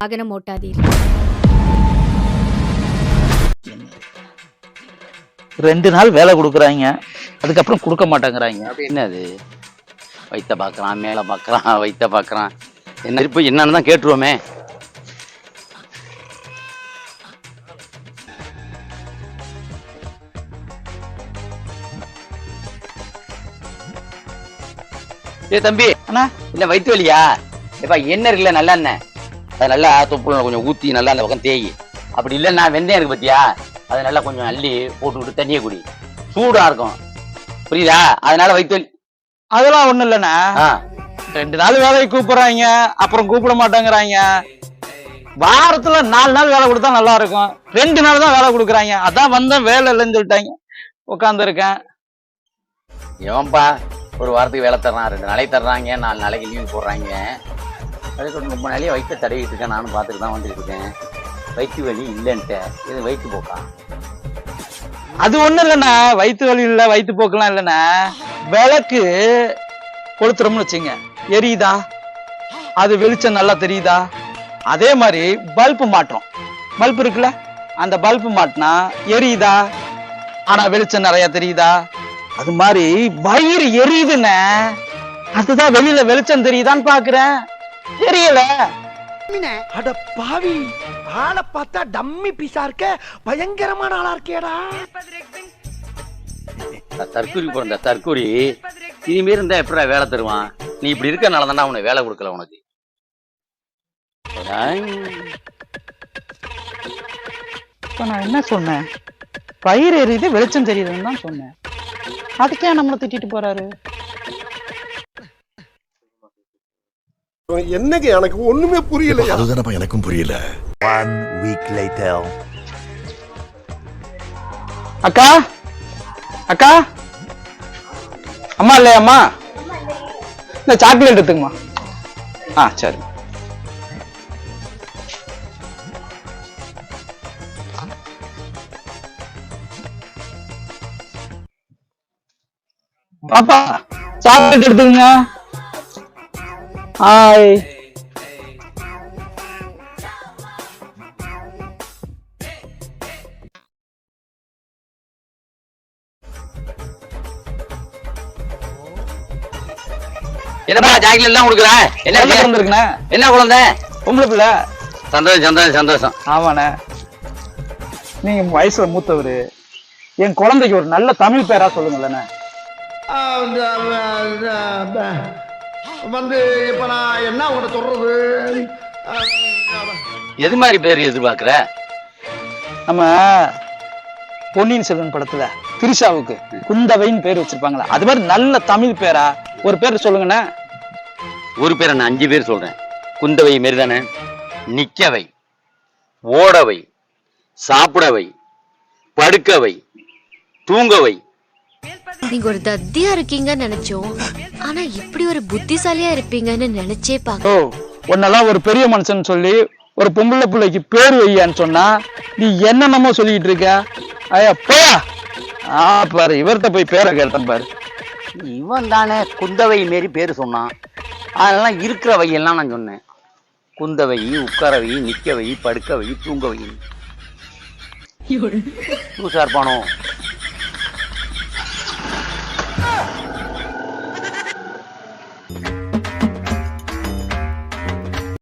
வாகனம் ஓட்டாதீர். 2 நாள் வேலை கொடுக்குறாங்க, அதுக்கப்புறம் கொடுக்க மாட்டேங்கிறாங்க. என்னது வைத்த பார்க்குறான், மேலே பார்க்குறான், வைத்த பார்க்குறான், என்ன இப்போ என்னன்னு தான் கேட்டுருவோமே. ஏ தம்பி, அண்ணா இல்லை வயிற்று வலியா? எப்பா என்ன இருக்குல்ல நல்லா என்ன, அது நல்லா தொப்புல கொஞ்சம் ஊற்றி நல்லா அந்த பக்கம் தேய். அப்படி இல்லைன்னா வெந்தயம் இருக்கு பத்தியா, அதை நல்லா கொஞ்சம் அள்ளி போட்டுவிட்டு தண்ணியை குடி, சூடாக இருக்கும். புரியுதா? அதனால வயிற்று வலி அதெல்லாம் ஒண்ணும் இல்லைண்ணா. 2 நாள் வேலைக்கு கூப்பிடுறாங்க, அப்புறம் கூப்பிட மாட்டேங்கிறாங்க. வாரத்துல 4 நாள் வேலை கொடுத்தா நல்லா இருக்கும், 2 நாள் தான் வேலை கொடுக்குறாங்க. அதான் வந்தேன், வேலை இல்லைன்னு சொல்லிட்டாங்க, உட்கார்ந்து இருக்கேன். எவன்பா ஒரு வாரத்துக்கு வேலை தர்றான், 2 நாளைக்கு தர்றாங்க, 4 நாளைக்கு லீவ் போடுறாங்க. அதுக்கு ரொம்ப நாளையே வயிற்ற தடவிட்டு இருக்கேன், நானும் பார்த்துட்டு தான் வந்துட்டு இருக்கேன். வயிற்று வலி இல்லைன்ட்டு இது வயிற்று போக்கா? அது ஒண்ணும் இல்லைண்ணா, வயிற்று வலி இல்ல, வயிற்று போக்கெல்லாம் இல்லைண்ணா. விளக்கு கொளுத்துறோம்னு வச்சுங்க, எரியுதா? அது வெளிச்சம் நல்லா தெரியுதா? அதே மாதிரி பல்பு மாட்டுறோம், பல்பு இருக்குல்ல, அந்த பல்பு மாட்டினா எரியுதா? ஆனா வெளிச்சம் நிறைய தெரியுதா? அது மாதிரி வயிறு எரியுதுன்னு, அதுதான் வெளியில வெளிச்சம் தெரியுதான்னு பாக்குறேன், தெரியல. அட பாவி, ஆளை பார்த்தா டம்மி பீஸா இருக்க, பயங்கரமான ஆளா இருக்கேடா. தற்கூரி பிறந்த தற்கூரி இனிமே இருந்தா எப்படா வேலை தருவான்? நீ இப்படி இருக்கனால தானே அவனை வேலை கொடுக்கல உனக்கு. இப்ப நான் என்ன சொன்னேன்? வயிறு எரியுது, வெளிச்சம் தெரியுதுன்னு தான் சொன்னேன். அதுக்கே நம்மளை திட்டிட்டு போறாரு. என்னங்க எனக்கு ஒண்ணுமே புரியல. அதுதானப்பா எனக்கும் புரியல. 1 week later. அக்கா, அக்கா, அம்மா இல்லையா? அம்மா இந்த சாக்லேட் எடுத்துங்கம்மா. சரி. பாப்பா சாக்லேட் எடுத்துங்க. ஹாய். என்னப்பா சாக்லேட் எல்லாம் கொடுக்குற? என்ன இருக்குண்ணே? என்ன குழந்தை? பொம்பளை பிள்ளை. சந்தோஷம் சந்தோஷம் சந்தோஷம். ஆமாண்ணே, நீங்க வயசுல மூத்தவரு, என் குழந்தைக்கு ஒரு நல்ல தமிழ் பேரா சொல்லுங்களேண்ணே. வந்து இப்ப நான் என்ன உங்கள்கிட்ட சொல்றது? எது மாதிரி பேர் எதிர்பார்க்கிற? நம்ம பொன்னியின் செல்வன் படத்துல திரிஷாவுக்கு குந்தவைன்னு பேர் வச்சிருப்பாங்களா, அது மாதிரி நல்ல தமிழ் பேரா ஒரு பேர் சொல்லுங்கண்ணே. ஒரு பேரை நான் 5 பேர் சொல்றேன். குந்தவை மாரிதானே? நிக்கவை, ஓடவை, சாப்பிடவை, படுக்கவை, தூங்கவை. நீங்க ஒரு தத்தியா இருக்கீங்கன்னு நினைச்சோம், ஆனா இப்படி ஒரு புத்திசாலியா இருப்பீங்கன்னு நினைச்சே பாக்க. உன்னெல்லாம் ஒரு பெரிய மனுஷன் சொல்லி ஒரு பொம்பளை பிள்ளைக்கு பேர் வையான்னு சொன்னா நீ என்னென்னமோ சொல்லிட்டு இருக்க. ஐயா போயா. பாரு, இவர்கிட்ட போய் பேரை கேட்டேன் பாரு. இவன் தானே குந்தவை மாரி பேர் சொன்னான், அதெல்லாம் இருக்கிற வையெல்லாம் நான் சொன்னேன். குந்தவை, உட்காரவை, நிக்கவை, படுக்கவை, தூங்கவை. இருப்பானோ?